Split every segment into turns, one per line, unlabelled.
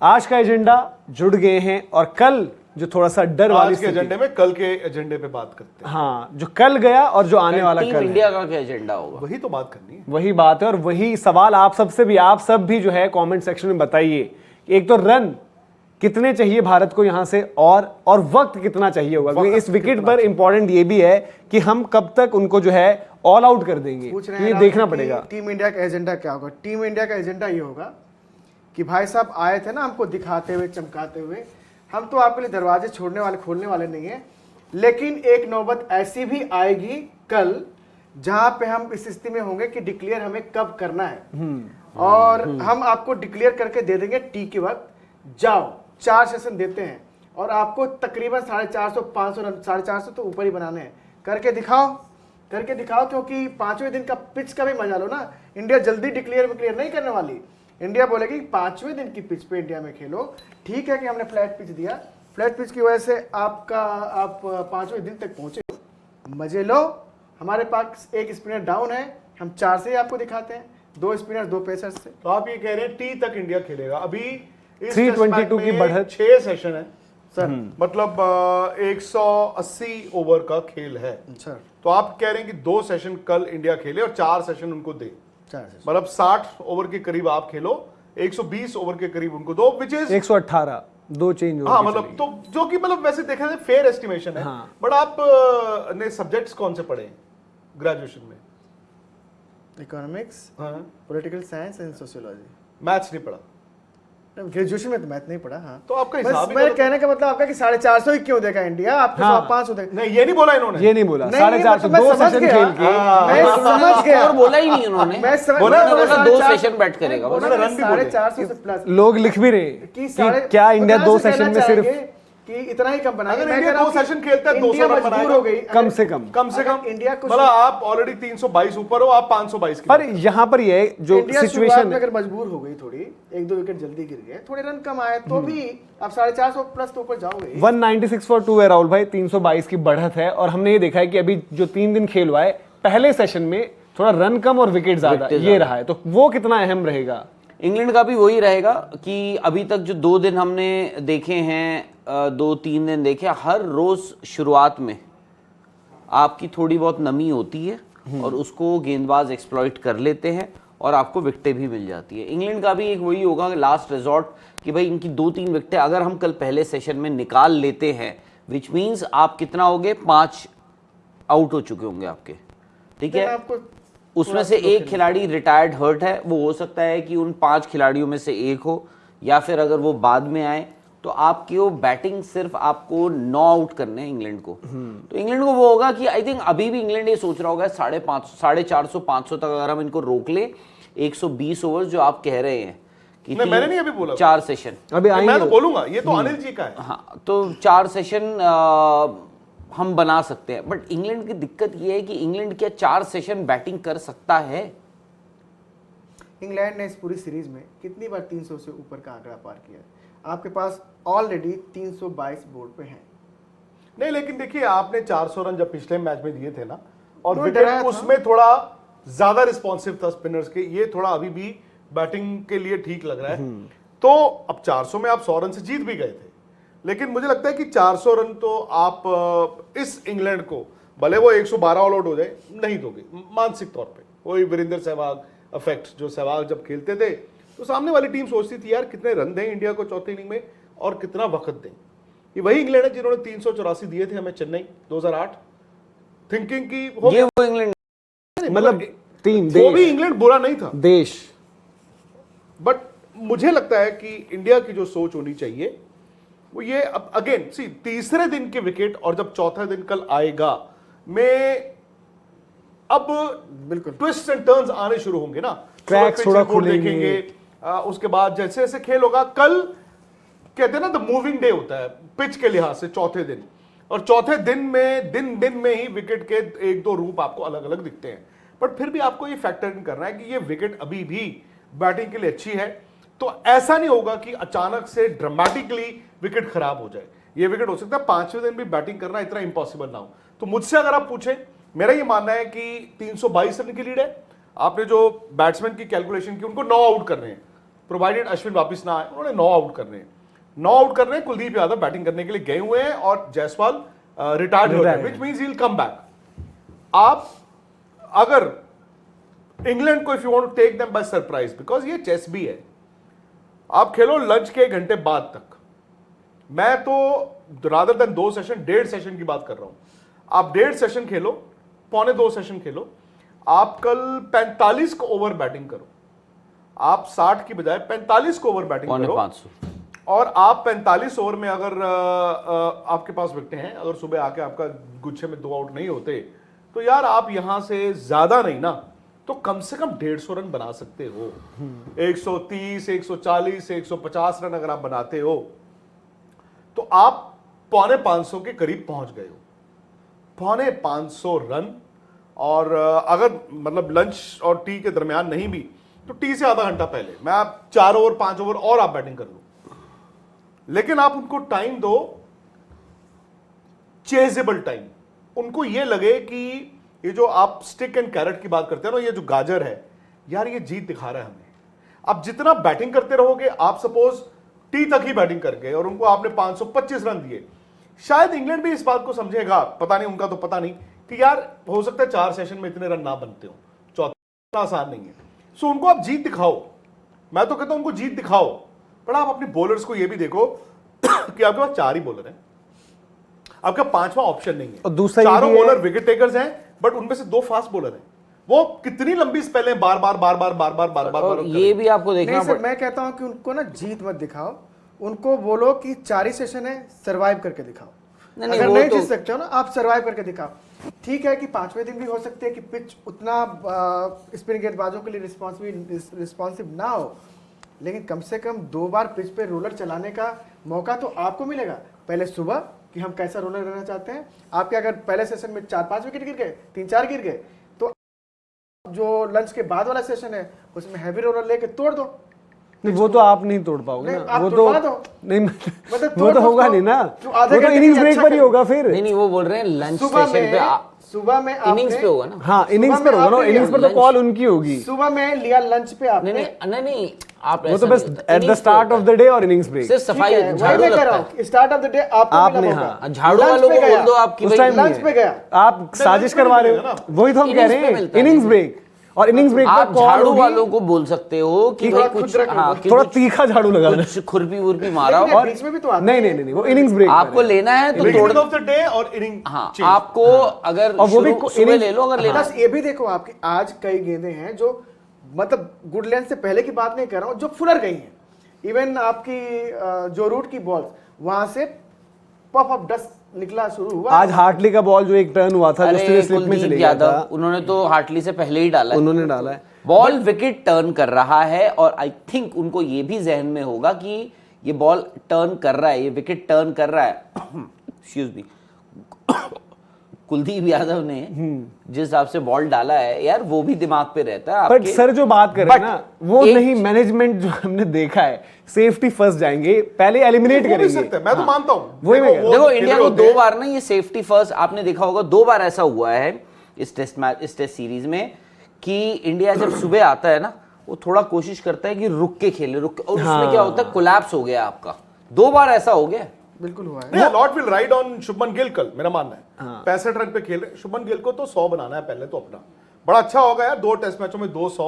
आज का एजेंडा जुड़ गए हैं और कल जो थोड़ा सा डर वाली
आज के एजेंडे में कल के एजेंडे पे बात करते हैं।
हाँ, जो कल गया और जो आने वाला
टीम
कल
इंडिया का क्या एजेंडा होगा,
वही तो बात करनी है।
वही बात है और वही सवाल आप सबसे भी, आप सब भी जो है कमेंट सेक्शन में बताइए। एक तो रन कितने चाहिए भारत को यहां से और वक्त कितना चाहिए होगा, क्योंकि इस विकेट पर इंपॉर्टेंट ये भी है कि हम कब तक उनको जो है ऑल आउट कर देंगे, ये देखना पड़ेगा।
टीम इंडिया का एजेंडा क्या होगा? टीम इंडिया का एजेंडा ये होगा कि भाई साहब आए थे ना हमको दिखाते हुए, चमकाते हुए, हम तो आपके लिए दरवाजे छोड़ने वाले, खोलने वाले नहीं है, लेकिन एक नौबत ऐसी भी आएगी कल जहां पे हम इस स्थिति में होंगे कि डिक्लेयर हमें कब करना है और हम आपको डिक्लेयर करके दे देंगे टी के वक्त, जाओ 4 सेशन देते हैं और आपको तकरीबन 450 500 रन, 450 तो ऊपर ही बनाने हैं, करके दिखाओ क्योंकि 5वें दिन का पिच का भी मजा लो ना। इंडिया जल्दी डिक्लेयर नहीं करने वाली। इंडिया बोलेगी 5वें दिन की पिच पे इंडिया में खेलो। ठीक है कि हमने फ्लैट पिच दिया, फ्लैट पिच की वजह से आप 5वें दिन तक पहुंचे, मजे लो। हमारे पास एक स्पिनर डाउन है, हम 4 से ही आपको दिखाते हैं, 2 स्पिनर 2 पेसर्स से।
तो आप ये कह रहे हैं टी तक इंडिया खेलेगा। अभी
322 की बढ़त,
6 सेशन है
सर,
मतलब 180 ओवर का खेल है
सर।
तो आप कह रहे हैं कि 2 सेशन कल इंडिया खेले और 4 सेशन उनको दे,
4 सेशन
मतलब 60 ओवर के करीब आप खेलो, 120 ओवर के करीब उनको दो, विच इज
118, 2 चेंज हो
हाँ, मतलब तो जो कि मतलब वैसे देखा जाए फेयर एस्टिमेशन है।
हाँ।
बट आप ने सब्जेक्ट्स कौन से पढ़े ग्रेजुएशन में?
इकोनॉमिक्स,
हाँ,
political science and sociology.
Maths नहीं पढ़ा
ग्रेजुएशन में तो मैथ नहीं पढ़ा। हाँ,
तो आपका
बस
हिसाब ही
मेरे
गलत
कहने का मतलब आपका कि 450 ही क्यों देगा इंडिया, आपको
हाँ।
500 देगा।
नहीं, ये नहीं बोला इन्होंने।
ये नहीं बोला,
नहीं,
450
मैं
2
समझ
सेशन
गया।
खेल के
मैं समझ गया,
और बोला ही नहीं उन्होंने,
मैं समझ
बोला
गया,
उन्होंने
2 सेशन बैट करेगा बस।
उन्होंने रन भी बोले।
450 से प्लस
लोग लिख भी रहे कि क्या इंडिया 2 सेशन में सिर्फ
कि इतना ही कम बनाएगा।
अगर
मैं
इंडिया
कह रहा
2
हूं कि
सेशन खेलता है, 200
इंडिया
रन
मजबूर
बनाएगा
हो गई।
कम से कम
कम
इंडिया कुछ
मतलब आप ऑलरेडी 322 ऊपर हो, आप 522 की
पर यहाँ पर ये जो
इंडिया शुरुआत
सिचुएशन
में अगर मजबूर हो गई, थोड़ी 1-2 विकेट जल्दी गिर गए, थोड़े रन कम आए, तो भी आप 450 प्लस तो ऊपर जाओगे।
196 फॉर 2 है राहुल भाई, 322 की बढ़त है और हमने ये देखा है कि अभी जो 3 दिन खेल हुआ है, पहले सेशन में थोड़ा रन कम और विकेट ज्यादा ये रहा है, तो वो कितना अहम रहेगा?
इंग्लैंड का भी वही रहेगा कि अभी तक जो 2 दिन हमने देखे हैं, 2-3 दिन देखे, हर रोज शुरुआत में आपकी थोड़ी बहुत नमी होती है और उसको गेंदबाज एक्सप्लॉइट कर लेते हैं और आपको विकेटें भी मिल जाती है। इंग्लैंड का भी एक वही होगा लास्ट रिजॉर्ट कि भाई इनकी 2-3 विकेटें अगर हम कल पहले सेशन में निकाल लेते हैं, विच मीन्स आप कितना हो गए, 5 आउट हो चुके होंगे आपके, ठीक है। उसमें से एक खिलाड़ी रिटायर्ड हर्ट है, वो हो सकता है कि उन 5 खिलाड़ियों में से एक हो, या फिर अगर वो बाद में आए तो आपकी वो बैटिंग सिर्फ आपको 9 आउट करने हैं इंग्लैंड को। तो इंग्लैंड को वो होगा कि आई थिंक अभी भी इंग्लैंड ये सोच रहा होगा 550, 450, 500 तक अगर हम इनको रोक ले, 120 ओवर जो आप कह रहे हैं कि
नहीं, मैंने नहीं अभी बोला,
4 सेशन
अभी
मैं तो बोलूंगा, ये तो अनिल जी का है।
हाँ, तो 4 सेशन हम बना सकते हैं। बट इंग्लैंड की दिक्कत ये है कि इंग्लैंड क्या 4 सेशन बैटिंग कर सकता है?
इंग्लैंड ने इस पूरी सीरीज में कितनी बार 300 से ऊपर का आंकड़ा पार किया है? आपके पास ऑलरेडी 322 बोर्ड पे हैं।
नहीं, लेकिन देखिए आपने 400 रन जब पिछले मैच में दिए थे ना, और
वो
विकेट
डराया था।
उसमें थोड़ा ज्यादा रिस्पॉन्सिव था स्पिनर्स के, ये थोड़ा अभी भी बैटिंग के लिए ठीक लग रहा है। तो अब 400 में आप 100 रन से जीत भी गए थे, लेकिन मुझे लगता है कि 400 रन तो आप इस इंग्लैंड को, भले वो 112 ऑल आउट हो जाए, नहीं दोगे मानसिक तौर पे। वही वीरेंद्र सहवाग इफेक्ट, जो सहवाग जब खेलते थे तो सामने वाली टीम सोचती थी यार कितने रन दें इंडिया को चौथे इनिंग में और कितना वक्त दें। ये वही इंग्लैंड है जिन्होंने 384 दिए थे हमें चेन्नई 2008, थिंकिंग की
ये वो इंग्लैंड
मतलब टीम
वो भी इंग्लैंड बुरा नहीं था
देश,
बट मुझे लगता है कि इंडिया की जो सोच होनी चाहिए वो ये, अब अगेन सी तीसरे दिन के विकेट और जब चौथा दिन कल आएगा में अब
बिल्कुल
ट्विस्ट एंड टर्न्स आने शुरू होंगे ना,
Cracks थोड़ा खुलेंगे।
देखेंगे। उसके बाद जैसे जैसे खेल होगा, कल कहते हैं ना द मूविंग डे होता है पिच के लिहाज से चौथे दिन, और चौथे दिन में दिन में ही विकेट के 1-2 रूप आपको अलग अलग दिखते हैं। बट फिर भी आपको ये फैक्टर इन करना है कि ये विकेट अभी भी बैटिंग के लिए अच्छी है, तो ऐसा नहीं होगा कि अचानक से ड्रामेटिकली विकेट खराब हो जाए। ये विकेट हो सकता है 5वें दिन भी बैटिंग करना इतना इंपॉसिबल ना हो। तो मुझसे अगर आप पूछें, मेरा ये मानना है कि 322 रन की लीड है, आपने जो बैट्समैन की कैलकुलेशन की उनको 9 आउट करने हैं, प्रोवाइडेड अश्विन वापस ना आए, उन्होंने 9 आउट करने हैं। 9 आउट करने हैं, कुलदीप यादव बैटिंग करने के लिए गए हुए हैं और जायसवाल रिटायर्ड हो गए, which means he will come back. आप अगर इंग्लैंड को if you want to take them by surprise, because ये चेस भी है, आप खेलो लंच के 1 घंटे बाद तक। मैं तो रादर देन 2 सेशन 1.5 सेशन की बात कर रहा हूं। आप 1.5 सेशन खेलो, 1.25 सेशन खेलो। आप कल 45 को ओवर बैटिंग करो, आप 60 की बजाय 45 को ओवर बैटिंग करो
550
और आप 45 ओवर में अगर आपके पास विकेटें हैं, अगर सुबह आके आपका गुच्छे में 2 आउट नहीं होते तो यार आप यहां से ज्यादा नहीं ना तो कम से कम 150 रन बना सकते हो। 130, 140, 150 रन अगर आप बनाते हो तो आप 450 के करीब पहुंच गए हो। 550 रन, और अगर मतलब लंच और टी के दरमियान नहीं भी तो टी से आधा घंटा पहले मैं आप 4 ओवर 5 ओवर और आप बैटिंग कर लो, लेकिन आप उनको टाइम दो, चेजेबल टाइम। उनको ये लगे कि ये जो आप स्टिक एंड कैरेट की बात करते हैं ना, ये जो गाजर है यार ये जीत दिखा रहा है हमें। आप जितना बैटिंग करते रहोगे, आप सपोज टी तक ही बैटिंग कर गए और उनको आपने 525 रन दिए, शायद इंग्लैंड भी इस बात को समझेगा, पता नहीं उनका तो पता नहीं, कि यार हो सकता है 4 सेशन में इतने रन ना बनते हो, चौथा आसान नहीं है। सो उनको आप जीत दिखाओ, मैं तो कहता हूं उनको जीत दिखाओ, पर आप अपने बॉलर्स को ये भी देखो कि आपके पास 4 ही बॉलर हैं, आपका 5वां ऑप्शन नहीं है।
और दूसरा ये
चारों
भी है-
बॉलर विकेट टेकर्स हैं, बट उनमें से 2 फास्ट बॉलर हैं। वो कितनी लंबी स्पेलें बार बार
और ये भी आपको देखना
नहीं सर, मैं कहता हूं कि उनको ना जीत मत दिखाओ, उनको बोलो कि 4 ही सेशन है, सरवाइव करके दिखाओ।
नहीं,
अगर
वो
नहीं
तो-
जीत सकते हो ना, आप सरवाइव करके दिखाओ। ठीक है कि 5वें दिन भी हो सकते हैं कि पिच उतना स्पिन गेंदबाजों के लिए रिस्पॉन्सिव ना हो, लेकिन कम से कम 2 बार पिच पे रोलर चलाने का मौका तो आपको मिलेगा। पहले सुबह कि हम कैसा रोलर रहना चाहते हैं, आपके अगर पहले सेशन में 4-5 विकेट गिर गए, 3-4 गिर गए, तो जो लंच के बाद वाला सेशन है उसमें हैवी रोलर लेके तोड़ दो।
नहीं, वो तो आप नहीं तोड़ पाओगे
नहीं,
ना,
आप
वो तो
तोड़वा दो।
नहीं,
मतलब
वो तो
तोड़
होगा
उसको,
नहीं ना,
जो आधे
वो तो
घंटे
इनिंग्स
के
ब्रेक
अच्छा
पर ही
खेले।
होगा फिर।
नहीं, वो बोल रहे हैं लंच
सुबह
सेशन पे
सुबह में
इनिंग्स
आपने-
पे होगा ना।
हाँ, इनिंग्स
सुबह
पर
में
होगा ना,
आपने
इनिंग्स पर तो
लंच-
कॉल उनकी होगी।
सुबह में लिया लंच पे आपने,
नहीं आप
वो तो
ऐसा
बस
नहीं होता।
एट द
innings पे
स्टार्ट
होता
ऑफ
है।
द डे और इनिंग्स ब्रेक।
सिर्फ
ठीक
सफाई
है, वही
झाड़ू
मैं कह
लगता
रहा
है।
हूँ स्टार्ट ऑफ द डे आपको
आपने,
मिला मौका।
हाँ,
झाड़ू
लंच
वालों
पे
को बोल
गया।
दो आपकी
उस
भाई
टाइम नहीं
लंच
है।
पे गया।
आप साजिश
लंच पे
करवा रहे
मिलेगा
हो,
ना।
वही तो हम कह
Innings
रहे
पे
हैं,
मिलता है,
इनिंग्स
नहीं।
ब्रेक। और इनिंग्स ब्रेक
आप
पर कॉल
झाड़ू
होगी,
वालों को बोल सकते हो कि
थोड़ा
भाई कुछ
खुद रखो,
हाँ, कि
थोड़ा
कुछ
तीखा झाड़ू लगा रहे
कुछ खुरपी वुरपी मारा
लेकिन
हो।
ये बीच में भी तो आते
नहीं
हैं।
नहीं नहीं, वो इनिंग्स ब्रेक
आपको लेना है तो तोड़
बिगिनिंग ऑफ द डे और इनिंग
हाँ,
चेंज।
आपको अगर
और वो भी
शुरू- सुबह
innings-
ले लो, अगर लेना
प्लस ये भी देखो आपकी आज कई गेंदें हैं जो मतलब गुड लेंथ से पहले की बात नहीं कर रहा हूँ, जो फुलर गई हैं। इवन आपकी जो रूट की बॉल वहां से पफ ऑफ डस्ट निकला शुरू हुआ।
आज हार्टली का बॉल जो एक टर्न हुआ था, जो
अरे
स्लिप में चले
कुलदीप
गया
यादव,
था,
उन्होंने तो हार्टली से पहले ही डाला है।
उन्होंने डाला है।
बॉल विकेट टर्न कर रहा है और आई थिंक उनको ये भी जहन में होगा कि ये बॉल टर्न कर रहा है, ये विकेट टर्न कर रहा है। एक्सक्यूज मी, कुलदीप यादव ने जिस हिसाब से बॉल डाला है यार, वो भी दिमाग पे रहता है
बट
आपके।
सर जो बात कर रहे हैं
But
ना, वो
एक-
नहीं, मैनेजमेंट जो हमने देखा है, सेफ्टी फर्स्ट जाएंगे, पहले एलिमिनेट
हो भी
करेंगे।
सकता है, मैं तो मानता हूँ।
वही मैं कह रहा हूं।
देखो
खेल
इंडिया
रहे
को
होते
2
हैं।
बार ना ये सेफ्टी फर्स्ट, आपने देखा होगा 2 बार ऐसा हुआ है इस टेस्ट मैच, इस टेस्ट सीरीज में कि इंडिया जब सुबह आता है ना, वो थोड़ा कोशिश करता है कि रुक के खेले, रुक के, और उसमें क्या होता है, कोलैप्स हो गया आपका। 2 बार ऐसा हो गया।
बिल्कुल हुआ है।
नहीं, Lord will ride on Shubman Gill कल, मेरा मानना है। 65 रन पे खेल रहे शुभमन गिल को तो 100 बनाना है पहले तो अपना। बड़ा अच्छा होगा यार, 2 टेस्ट मैचों में 200।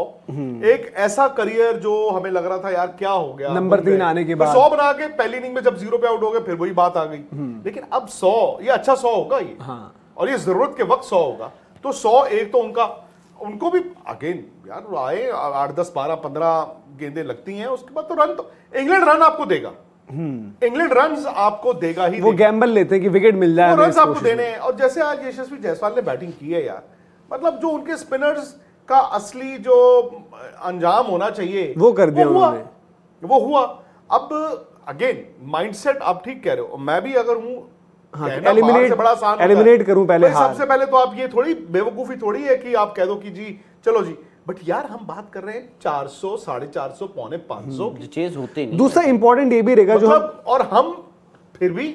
एक ऐसा करियर जो हमें लग रहा था यार क्या हो गया,
नंबर
भूल
3
गए।
आने के
फिर
बाद
100 बना के पहली इनिंग में जब 0 पे आउट हो गए, फिर वही बात आ गई। लेकिन अब 100, ये अच्छा 100 होगा ये, और ये जरूरत के वक्त 100 होगा। तो 100 एक तो उनको भी अगेन यार आए 8, 10, 12, 15 गेंदें लगती हैं, उसके बाद तो रन तो इंग्लैंड रन आपको देगा। इंग्लैंड रन आपको देगा ही
वो
देगा।
गैम्बल लेते हैं कि विकेट मिल जाए
वो
हमें
रन
इस
आपको
कोशिश
देने
में।
हैं। और जैसे आज यशस्वी जायसवाल ने बैटिंग की है यार, मतलब जो उनके स्पिनर्स का असली जो अंजाम होना चाहिए
वो कर दिया
हुआ।
उन्होंने।
वो हुआ। अब अगेन माइंडसेट आप ठीक कह रहे हो, मैं भी अगर हूं,
हाँ,
कहना
eliminate-
बाहर से बड़ा आसान होता है।
eliminate करूं पहले
भाई,
हार।
सबसे पहले तो आप ये थोड़ी बेवकूफी थोड़ी है कि आप कह दो कि जी चलो जी, बट यार हम बात कर रहे हैं 400, 450, 450
चेज होते नहीं।
दूसरा इंपॉर्टेंट ये भी रहेगा जो
मतलब, और हम फिर भी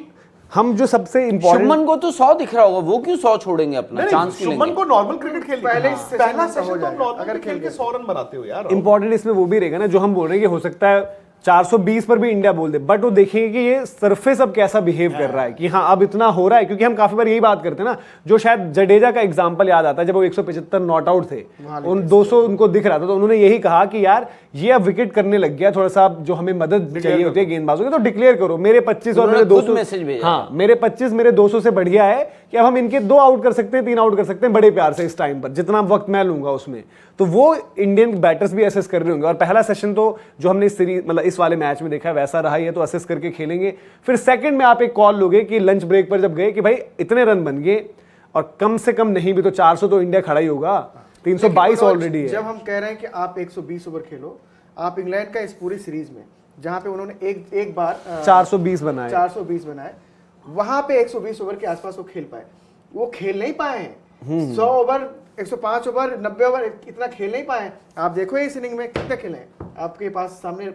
हम जो सबसे इम्पोर्टेंट,
शुभमन को तो 100 दिख रहा होगा, वो क्यों 100 छोड़ेंगे अपना, चांस क्यों
शुभमन
लेंगे?
को नॉर्मल क्रिकेट खेल
पहले
पहला
सेशन
सेशन
हो
तो
जाएगा,
नॉर्मल
अगर
खेल के 100 रन बनाते हो यार।
इंपॉर्टेंट इसमें वो भी रहेगा ना, जो हम बोल रहे हैं कि हो सकता है 420 पर भी इंडिया बोल दे, बट वो देखेंगे कि ये सरफेस अब कैसा बिहेव कर रहा है, कि हाँ अब इतना हो रहा है। क्योंकि हम काफी बार यही बात करते हैं ना, जो शायद जडेजा का एग्जांपल याद आता है, जब वो 175 नॉट आउट थे, उन 200 उनको दिख रहा था, तो उन्होंने यही कहा कि यार ये अब विकेट करने लग गया, थोड़ा सा जो हमें मदद चाहिए होती है गेंदबाजों की, तो डिक्लेयर करो मेरे 25 और मेरे 200
मैसेज भेजा।
हाँ मेरे 25 मेरे 200 से बढ़िया है कि अब हम इनके 2 आउट कर सकते हैं, 3 आउट कर सकते हैं बड़े प्यार से इस टाइम पर, जितना वक्त मैं लूंगा उसमें। तो वो इंडियन बैटर्स भी असेस कर रहे होंगे। और पहला सेशन तो जो हमने इस सीरीज मतलब इस वाले मैच में देखा है वैसा रहा ही है, तो असेस करके खेलेंगे। फिर सेकंड में आप एक कॉल लोगे कि लंच ब्रेक पर जब गए कि भाई इतने रन बन गए, और कम से कम नहीं भी तो 400 तो इंडिया खड़ा ही होगा, 322 ऑलरेडी है।
जब हम कह रहे हैं कि आप 120 ओवर खेलो, आप इंग्लैंड का इस पूरी सीरीज में जहां पे उन्होंने एक बार
420 बनाए,
420 बनाए, वहां पे 120 ओवर के आसपास वो खेल पाए, वो खेल नहीं पाए हैं। 100 ओवर, 105 ओवर, 90 ओवर इतना खेल नहीं पाए। आप देखो इस इनिंग में कितने खेले हैं आपके पास सामने,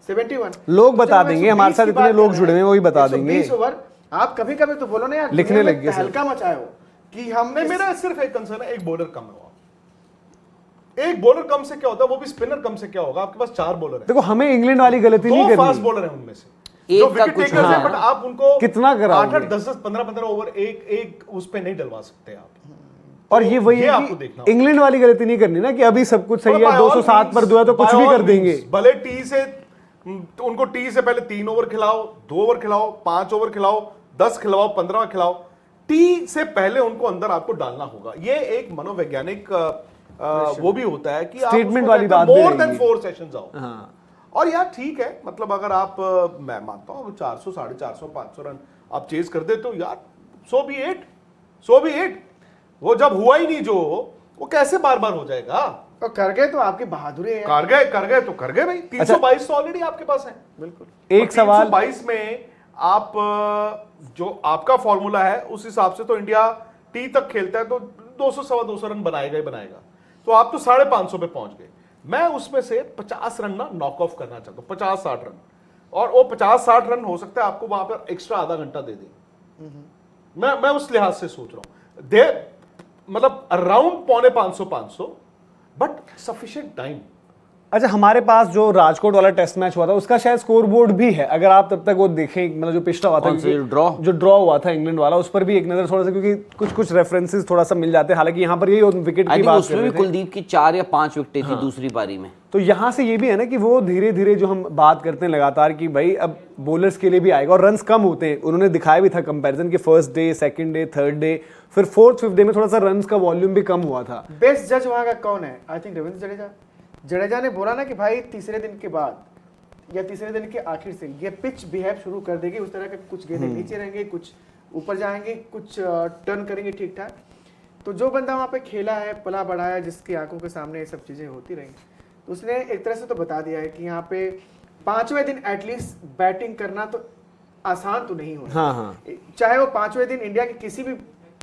71
लोग बता देंगे, हमारे साथ इतने लोग जुड़े हुए, वही बता देंगे।
120 ओवर आप कभी कभी तो बोलो ना यार,
लिखने लग गए
हल्का मचाए हो कि हमने
मेरा सिर्फ एक कंसर्न है, एक बॉलर कम हुआ। एक बॉलर कम से क्या होता है, वो भी स्पिनर कम से क्या होगा? आपके पास 4 बॉलर है।
देखो हमें इंग्लैंड वाली गलती नहीं
दो फास्ट
करनी,
बॉलर है उनमें से
एक
जो
का
विकेट
कुछ
टेकर्स
हाँ।
हैं, बट आप उनको
कितना कराओगे?
8-8, 10-10, 15-15 ओवर एक उस पे नहीं डलवा सकते आप।
और ये वही
ये
है
आपको
कि
देखना होगा।
इंग्लैंड वाली गलती नहीं करनी ना कि अभी सब कुछ सही है,
by all
207 पर
means,
दुआ तो कुछ
by
भी
all
कर देंगे।
means, भले टी से तो उनको टी से पहले 3 ओवर खिलाओ, 2 ओवर खिलाओ, 5 ओवर खिलाओ, 10 खिलाओ, 15 खिलाओ, टी से पहले उनको अंदर आपको डालना होगा। ये एक मनोवैज्ञानिक वो भी होता है कि
Statement वाली बात भी
मोर देन
रहेगी।
4 सेशंस आओ।
हाँ।
और यार ठीक है, मतलब अगर आप मैं मानता हूँ 400, 450, 500 रन आप चेज कर देते हो यार, सो बी इट। वो जब हुआ ही नहीं, जो वो कैसे बार बार हो जाएगा?
और कर गए तो आपकी बहादुरी है।
कर गए तो कर गए भाई। 322 तो ऑलरेडी आपके पास है।
बिल्कुल।
एक सवाल,
322 में आप जो आपका फॉर्मूला है उस हिसाब से तो इंडिया टी तक खेलता है तो 200 सवा 200 रन बनाएगा ही बनाएगा। तो आप तो 550 पे पहुंच गए। मैं उसमें से 50 रन ना नॉक ऑफ करना चाहता हूँ, 50-60 रन। और वो 50-60 रन हो सकता है आपको वहां पर एक्स्ट्रा आधा घंटा दे दे। मैं उस लिहाज से सोच रहा हूं, मतलब अराउंड 450-500, बट सफिशिएंट टाइम।
अच्छा हमारे पास जो राजकोट वाला टेस्ट मैच हुआ था उसका शायद स्कोर बोर्ड भी है, अगर आप तब तक वो देखें, मतलब जो पिछला हुआ था, जो ड्रॉ हुआ था इंग्लैंड वाला, उस पर भी एक नजर थोड़ा सा, क्योंकि कुछ रेफरेंसेस थोड़ा सा मिल जाते हैं। हालांकि यहाँ पर यही विकेट की बात कर रहे थे,
कुलदीप की 4 या 5 विकेटें थी दूसरी पारी में।
तो यहाँ से ये भी है ना कि वो धीरे धीरे जो हम बात करते हैं लगातार कि भाई अब बॉलर्स के लिए भी आएगा और रन्स कम होते हैं। उन्होंने दिखाया भी था कंपैरिजन कि first day, second day, third day, फिर फोर्थ फिफ्थ डे में थोड़ा सा रन्स का वॉल्यूम भी कम हुआ था।
बेस्ट जज वहां का कौन है? आई थिंक रविंद्र जडेजा ने बोला ना कि भाई तीसरे दिन के बाद या तीसरे दिन के आखिर से ये पिच बिहेव शुरू कर देगी उस तरह के, कुछ गेंदें नीचे रहेंगे, कुछ ऊपर जाएंगे, कुछ टर्न करेंगे ठीक ठाक। तो जो बंदा वहां पे खेला है, पला बढ़ाया, जिसकी आंखों के सामने ये सब चीजें होती रही, तो उसने एक तरह से तो बता दिया है कि यहाँ पे 5वें दिन एटलीस्ट बैटिंग करना तो आसान तो नहीं होना।
हाँ।
चाहे वो 5वें दिन इंडिया की किसी भी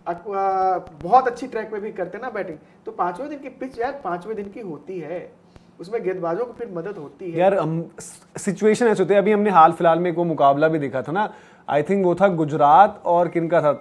बहुत अच्छी ट्रैक पे भी करते ना बैटिंग, तो 5वें दिन की पिच यार 5वें दिन की होती है, उसमें गेंदबाजों को फिर मदद होती है
यार। सिचुएशन ऐसे होते हैं, अभी हमने हाल फिलहाल में एक वो मुकाबला भी देखा था ना, आई थिंक वो था गुजरात और किनका था,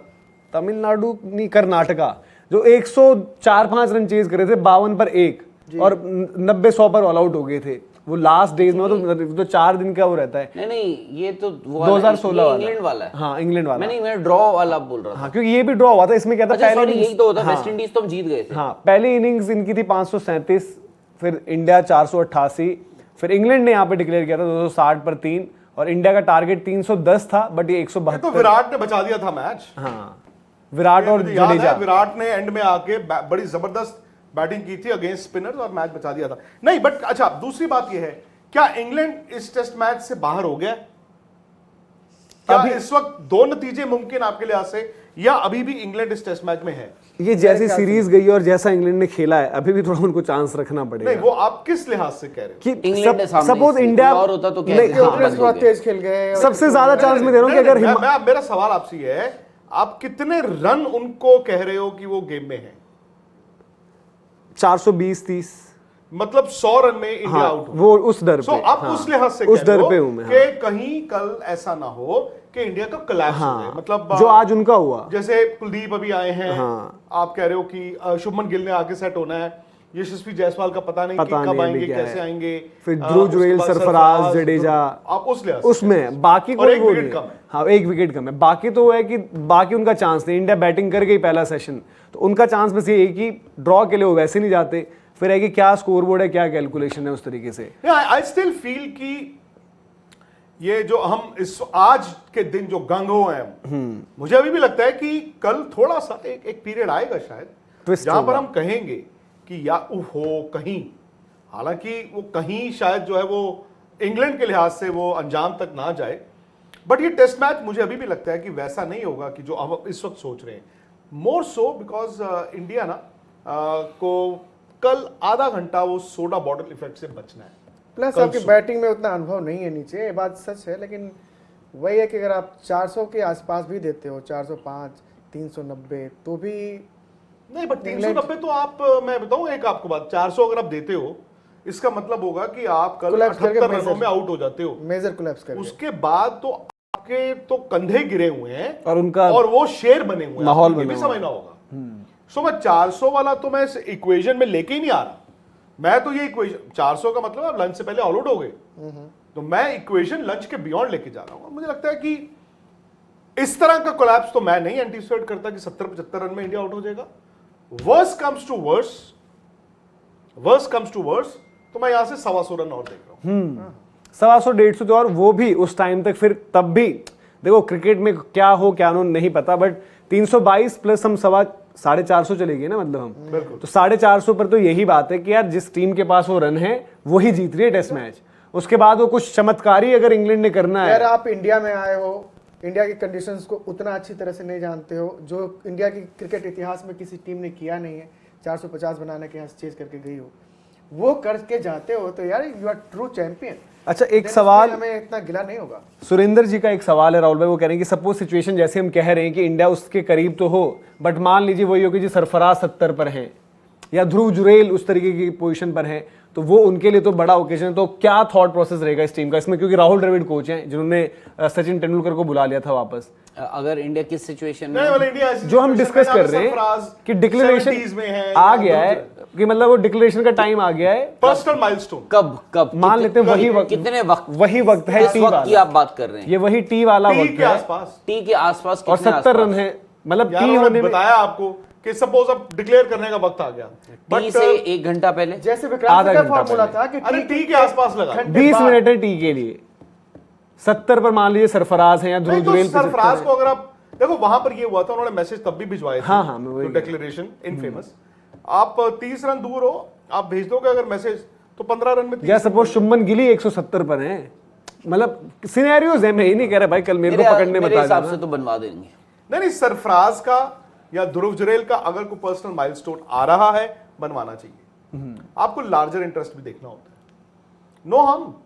तमिलनाडु नहीं कर्नाटका, जो 104-5 रन चेज कर रहे थे, 52 पर 1 और 90-100 पर ऑल आउट हो गए थे। वो लास्ट डेज में तो 4 दिन का वो रहता है।
नहीं ये तो
2016
इंग्लैंड वाला है।
हाँ इंग्लैंड वाला।
मैं ड्रॉ वाला बोल रहा था।
हाँ क्योंकि ये भी ड्रॉ हुआ था, इसमें क्या था,
अच्छा,
पहले
यही तो होता, वेस्ट इंडीज तो हम जीत गए थे।
हाँ पहली इनिंग्स इनकी थी 537, फिर इंडिया 488, फिर इंग्लैंड ने यहाँ पे डिक्लेयर किया था 260 पर 3, और इंडिया का टारगेट 310 था, बट ये 172।
तो विराट ने बचा दिया था मैच।
हाँ विराट और जडेजा,
विराट ने एंड में आके बड़ी जबरदस्त बैटिंग की थी अगेंस्ट स्पिनर्स और मैच बचा दिया था। नहीं बट अच्छा, दूसरी बात यह है, क्या इंग्लैंड इस टेस्ट मैच से बाहर हो गया? क्या इस वक्त 2 नतीजे मुमकिन आपके लिहाज से, या अभी भी इंग्लैंड इस टेस्ट मैच में है?
ये जैसी सीरीज गई और जैसा इंग्लैंड ने खेला है, अभी भी थोड़ा उनको चांस रखना पड़ेगा।
नहीं वो आप किस लिहाज से कह रहे हो?
कि
इंग्लैंड ने सामने
सपोज
इसलिए,
इंडिया
कोई और होता तो क्या
नहीं,
है? हाँ,
ओपनर्स बहुत तेज खेल गए।
सबसे ज्यादा चांस मैं दे रहा हूँ कि अगर
मेरा सवाल आपसे ये है, आप कितने रन उनको कह रहे हो कि वो गेम में है?
420-30
मतलब 100 रन में इंडिया
हाँ,
आउट हो।
वो उस दर
सो
पे,
आप
हाँ,
उस लिहाज से
उस
कह रहे
दर
हो
पे हूं मैं,
कि कहीं कल ऐसा ना हो कि इंडिया का कोलैप्स हो जाए।
हाँ,
मतलब
जो आज उनका हुआ।
जैसे कुलदीप अभी आए हैं,
हाँ।
आप कह रहे हो कि शुभमन गिल ने आके सेट होना है, यशस्वी जायसवाल का पता नहीं कि
पता
कब
नहीं अभी
आएंगे,
क्या
कैसे
है।
आएंगे।
फिर
उसके
ध्रुव जुरेल,
बाद
सरफराज, जडेजा,
आप उस लिहाज से
उसमें बाकी
और
कोई
एक
वो
विकेट
नहीं
कम
है।
है।
हाँ, एक विकेट कम है। बाकी तो वो है कि बाकी उनका चांस नहीं, इंडिया बैटिंग कर गई पहला सेशन, तो उनका चांस बस ये है कि ड्रॉ के लिए वो वैसे नहीं जाते। फिर है कि क्या स्कोरबोर्ड है, क्या कैलकुलेशन है उस तरीके से।
आई स्टिल फील कि ये जो हम इस आज के दिन जो गंग हो हैं, मुझे अभी भी लगता है कि कल थोड़ा सा एक पीरियड आएगा शायद
Twist
जहां पर
होगा।
हम कहेंगे कि या हो कहीं, हालांकि वो कहीं शायद जो है वो इंग्लैंड के लिहाज से वो अंजाम तक ना जाए, बट ये टेस्ट मैच मुझे अभी भी लगता है कि वैसा नहीं होगा कि जो हम इस वक्त सोच रहे हैं। मोर सो बिकॉज इंडिया ना को कल आधा घंटा वो सोडा बॉटल इफेक्ट से बचना है।
प्लस
कल
आपकी
सु-
बैटिंग में उतना अनुभव नहीं है नीचे, ये बात सच है, लेकिन वही है कि अगर आप 400 के आसपास भी देते हो, 405, 390, तो भी
नहीं, बट
इंग्लैंड-
390 तो आप, मैं बताऊं एक आपको बात, 400 अगर आप देते हो, इसका मतलब होगा कि आप कल
Collapse करके
78 रनों
measure-
में आउट हो जाते हो।
मेजर कोलैप्स कर गए।
उसके बाद तो आपके तो कंधे गिरे हुए हैं
और उनका
और वो शेर बने हुए हैं,
माहौल
आपको ये
बना
भी
हुआ
समझना होगा। सो मैं 400 वाला तो मैं इस इक्वेशन में लेके ही नहीं आ रहा। मैं तो ये इक्वेशन 400 का मतलब आप लंच से पहले ऑल आउट हो गए, तो मैं इक्वेशन लंच के बियॉन्ड लेके जा रहा हूं। मुझे लगता है कि इस तरह का कोलैप्स तो मैं नहीं एंटिसिपेट करता कि 70-75 रन में इंडिया आउट हो जाएगा। वर्स कम्स टू वर्स, तो मैं यहां से 125 रन और देख रहा हूं।
125, 150 तो, और वो भी उस टाइम तक। फिर तब भी देखो क्रिकेट में क्या हो क्या नहीं पता, बट 322 प्लस हम 450 चले गए ना, मतलब हम
बिल्कुल।
तो 450 पर तो यही बात है कि यार जिस टीम के पास वो रन है वही जीत रही है टेस्ट मैच। उसके बाद वो कुछ चमत्कारी अगर इंग्लैंड ने करना
यार
है।
आप इंडिया में आए हो, इंडिया की कंडीशंस को उतना अच्छी तरह से नहीं जानते हो, जो इंडिया की क्रिकेट इतिहास में किसी टीम ने किया नहीं है। 450 बनाने के यहाँ से चेज करके गई हो, वो करके जाते हो तो यार यू आर ट्रू चैंपियन।
अच्छा, एक सवाल
हमें इतना गिला नहीं होगा।
सुरेंद्र जी का एक सवाल है राहुल भाई, वो कह रहे हैं कि सपोज सिचुएशन जैसे हम कह रहे हैं कि इंडिया उसके करीब तो हो, बट मान लीजिए वही हो कि जी सरफराज 70 पर हैं या ध्रुव जुरेल उस तरीके की पोजीशन पर हैं, तो वो उनके लिए तो बड़ा ओकेजन है। तो क्या थॉट प्रोसेस रहेगा इस टीम का इसमें, क्योंकि राहुल द्रविड़ कोच हैं जिन्होंने सचिन तेंदुलकर को बुला लिया था वापस।
अगर इंडिया किस सिचुएशन
नहीं,
में,
वाला इंडिया ऐसी
जो हम
situation
डिस्कस
में
कर
जहाँ
रहे हैं
सरफराज
कि डिक्लेरेशन
70s में है,
आ गया है, कि मतलब वो डिक्लेरेशन का टाइम आ गया है,
पर्सनल माइलस्टोन।
कब
मान लेते हैं वही वक्त,
कितने वक्त,
वही वक्त है
किस
टी
वक्त की
वाला,
आप बात कर रहे हैं?
ये वही टी वाला
टी
वक्त
के
है
आसपास
टी के आसपास
और
कितने
70 रन
आसपास?
है, मतलब
यार
टी
उन्होंने
होने में
बताया आपको कि सपोज अब डिक्लेयर करने का वक्त आ गया,
टी से 1 घंटा पहले
जैसे विक्रांत
आधा
का
घंटा
फॉर्मूला
पहले।
था कि
अरे टी के आसपास लगा।
घंटे
20
बाद-
मिनट है टी के लिए। 70 पर मान लीजिए सरफराज है या ध्रुव
नहीं तो
जुरेल
सरफराज को अगर आप देखो, वहां पर ये हुआ था, उन्होंने मैसेज तब भी भिजवाए थे।
हाँ, हाँ, मैं वही कह रहा हूं।
डिक्लेरेशन इनफेमस, आप 30 रन दूर हो, आप भेज दोगे अगर मैसेज, तो 15 रन में 30
या सपोज शुभमन गिल ही 170 पर है, मतलब सिनेरियोज है। मैं ये नहीं कह रहा भाई कल मेरे को पकड़ने
मेरे
बता
हिसाब
देना।
से तो बनवा देंगे।
नहीं, सरफराज का या ध्रुव जुरेल का अगर कोई पर्सनल माइलस्टोन आ रहा है, बनवाना चाहिए। आपको लार्जर इंटरेस्ट भी देखना होता है। नो हम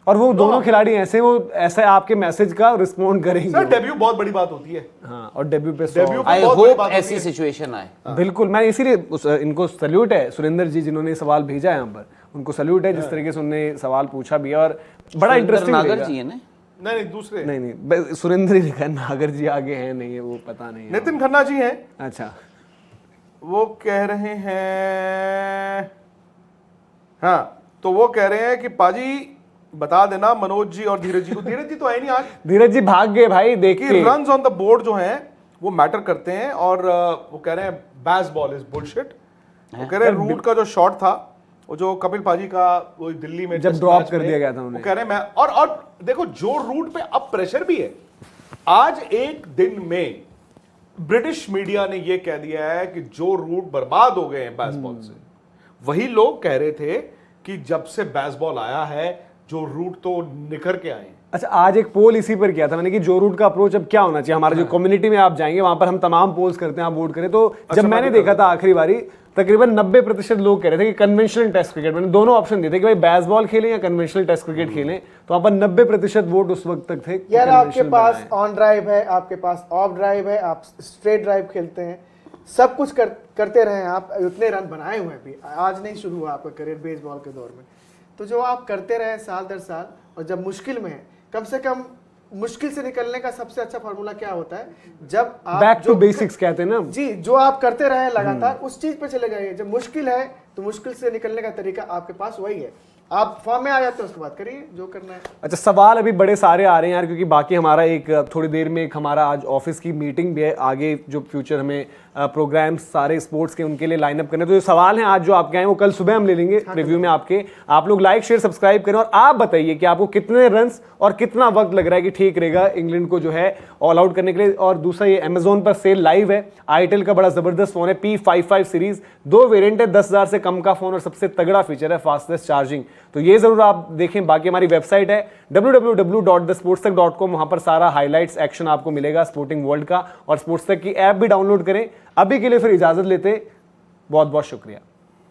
और वो दोनों खिलाड़ी ऐसे, वो ऐसे आपके मैसेज का रिस्पॉन्ड करेंगे।
सर, डेब्यू बहुत बड़ी बात होती है।
हाँ, और डेब्यू पे 100।
डेब्यू
आई
बहुत बड़ी
होप
बात होती
ऐसी
है।
सिचुएशन आए।
बिल्कुल, मैं इसीलिए इनको सल्यूट है सुरेंद्र जी जिन्होंने ये सवाल भेजा है यहाँ पर, उनको सल्यूट है जिस तरीके से उन्होंने सवाल पूछा भी है, और बड़ा
सुरेंद्र
इंटरेस्टिंग
नागर
रहेगा।
जी है ना?
नहीं, दूसरे
नहीं, सुरेंद्र ही लिखा है, नागर जी आगे हैं नहीं है, वो पता नहीं है।
नितिन खन्ना जी हैं,
अच्छा,
वो कह रहे हैं, हाँ, तो वो कह रहे हैं कि पाजी बता देना मनोज जी और धीरज जी को। धीरज जी तो है नहीं आज,
धीरज जी भाग गए भाई देख
कि
के।
रन्स ऑन द बोर्ड जो हैं वो मैटर करते हैं, और वो कह रहे हैं बैस बॉल इज बुलशिट। वो कह रहे हैं रूट का जो शॉट था, वो जो कपिल पाजी का वो दिल्ली में
जब
टेस्ट
ड्रॉप
मैच
कर
में,
दिया गया था
वो
उन्हें।
कह रहे हैं मैं, और देखो जो रूट पे अब प्रेशर भी है। आज एक दिन में ब्रिटिश मीडिया ने ये कह दिया है कि जो रूट बर्बाद हो गए हैं बैस बॉल से, वही लोग कह रहे थे कि जब से बैस बॉल आया है जो रूट तो निखर के आए हैं।
अच्छा, आज एक पोल इसी पर किया था मैंने कि जो रूट का अप्रोच अब क्या होना चाहिए। हमारा जो कम्युनिटी में आप जाएंगे वहां पर हम तमाम पोल्स करते हैं, आप वोट करें। तो जब मैंने देखा था आखिरी बारी, तकरीबन 90% लोग कह रहे थे कि कन्वेंशनल टेस्ट क्रिकेट, मैंने दोनों ऑप्शन दिए थे कि भाई बैसबॉल खेलें या कन्वेंशनल टेस्ट क्रिकेट खेलें, तो वहां पर 90% वोट उस वक्त तक थे।
यार आपके पास ऑन ड्राइव है, आपके पास ऑफ ड्राइव है, आप स्ट्रेट ड्राइव खेलते हैं, सब कुछ करते रहे आप, उतने रन बनाए हुए हैं भी, आज नहीं शुरू हुआ आपका करियर बेसबॉल के दौर में। तो जो आप करते रहे साल दर साल, और जब मुश्किल में है, कम से कम मुश्किल से निकलने का सबसे अच्छा फॉर्मूला क्या होता है, जब आप
बैक टू बेसिक्स कहते हैं ना
जी, जो आप करते रहे लगातार उस चीज पे चले गए। जब मुश्किल है तो मुश्किल से निकलने का तरीका आपके पास वही है, आप फॉर्म में आ जाते हैं, उसके बाद करिए जो करना है।
अच्छा, सवाल अभी बड़े सारे आ रहे हैं यार, क्योंकि बाकी हमारा एक थोड़ी देर में एक हमारा आज ऑफिस की मीटिंग भी है, आगे जो फ्यूचर हमें प्रोग्राम्स सारे स्पोर्ट्स के उनके लिए लाइनअप करने, तो जो सवाल हैं आज जो आपके आए वो कल सुबह हम ले लेंगे रिव्यू में आपके। आप लोग लाइक शेयर सब्सक्राइब करें और आप बताइए कि आपको कितने रन्स और कितना वक्त लग रहा है कि ठीक रहेगा इंग्लैंड को जो है ऑल आउट करने के लिए। और दूसरा, ये अमेजोन पर सेल लाइव है, आईटेल का बड़ा जबरदस्त फोन है P55 सीरीज, 2 वेरिएंट है, 10,000 से कम का फोन और सबसे तगड़ा फीचर है फास्टेस्ट चार्जिंग। तो ये जरूर आप देखें। बाकी हमारी वेबसाइट है www.thesportstech.com, वहां पर सारा हाइलाइट्स एक्शन आपको मिलेगा स्पोर्टिंग वर्ल्ड का, और स्पोर्ट्स तक की ऐप भी डाउनलोड करें। अभी के लिए फिर इजाजत लेते, बहुत बहुत शुक्रिया।